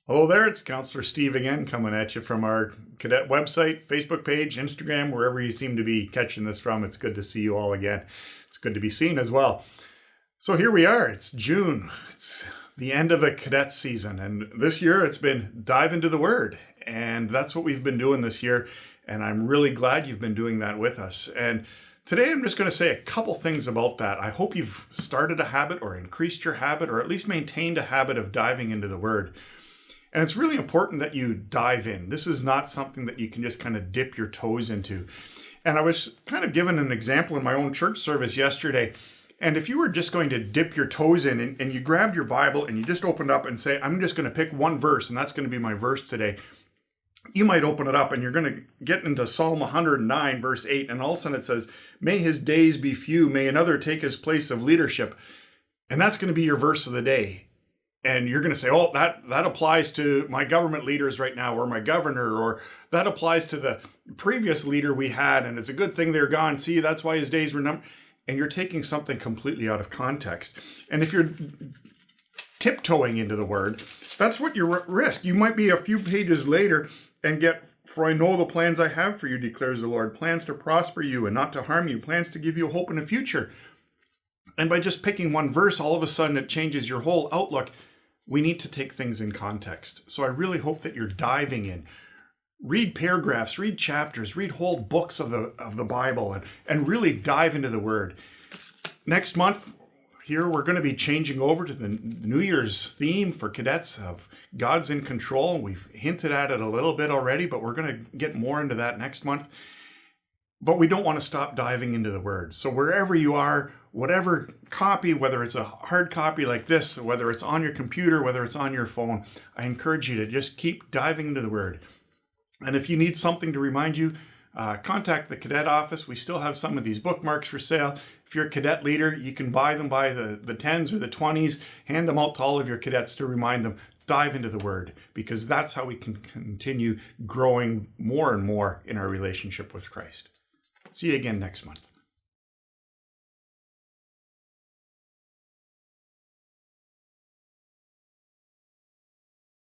Hello there, it's Counselor Steve again, coming at you from our cadet website, Facebook page, Instagram, wherever you seem to be catching this from. It's good to see you all again. It's good to be seen as well. So here we are, it's June. It's the end of a cadet season, and this year it's been dive into the Word, and that's what we've been doing this year, and I'm really glad you've been doing that with us. And today I'm just going to say a couple things about that. I hope you've started a habit or increased your habit or at least maintained a habit of diving into the Word. And it's really important that you dive in. This is not something that you can just kind of dip your toes into. And I was kind of given an example in my own church service yesterday. And if you were just going to dip your toes in and you grabbed your Bible and you just opened up and say, I'm just going to pick one verse and that's going to be my verse today. You might open it up and you're going to get into Psalm 109 verse 8. And all of a sudden it says, may his days be few, may another take his place of leadership. And that's going to be your verse of the day. And you're going to say, oh, that applies to my government leaders right now, or my governor, or that applies to the previous leader we had, and it's a good thing they're gone. See, that's why his days were numbered. And you're taking something completely out of context. And if you're tiptoeing into the Word, that's what you risk. You might be a few pages later and get, for I know the plans I have for you, declares the Lord, plans to prosper you and not to harm you, plans to give you hope in the future. And by just picking one verse, all of a sudden it changes your whole outlook. We need to take things in context. So I really hope that you're diving in. Read paragraphs, read chapters, read whole books of the Bible, and really dive into the Word. Next month, here we're going to be changing over to the New Year's theme for cadets of God's in Control. We've hinted at it a little bit already, but we're going to get more into that next month. But we don't want to stop diving into the Word. So wherever you are, whatever copy, whether it's a hard copy like this, whether it's on your computer, whether it's on your phone, I encourage you to just keep diving into the Word. And if you need something to remind you, contact the cadet office. We still have some of these bookmarks for sale. If you're a cadet leader, you can buy them by the 10s or the 20s, hand them out to all of your cadets to remind them, dive into the Word, because that's how we can continue growing more and more in our relationship with Christ. See you again next month.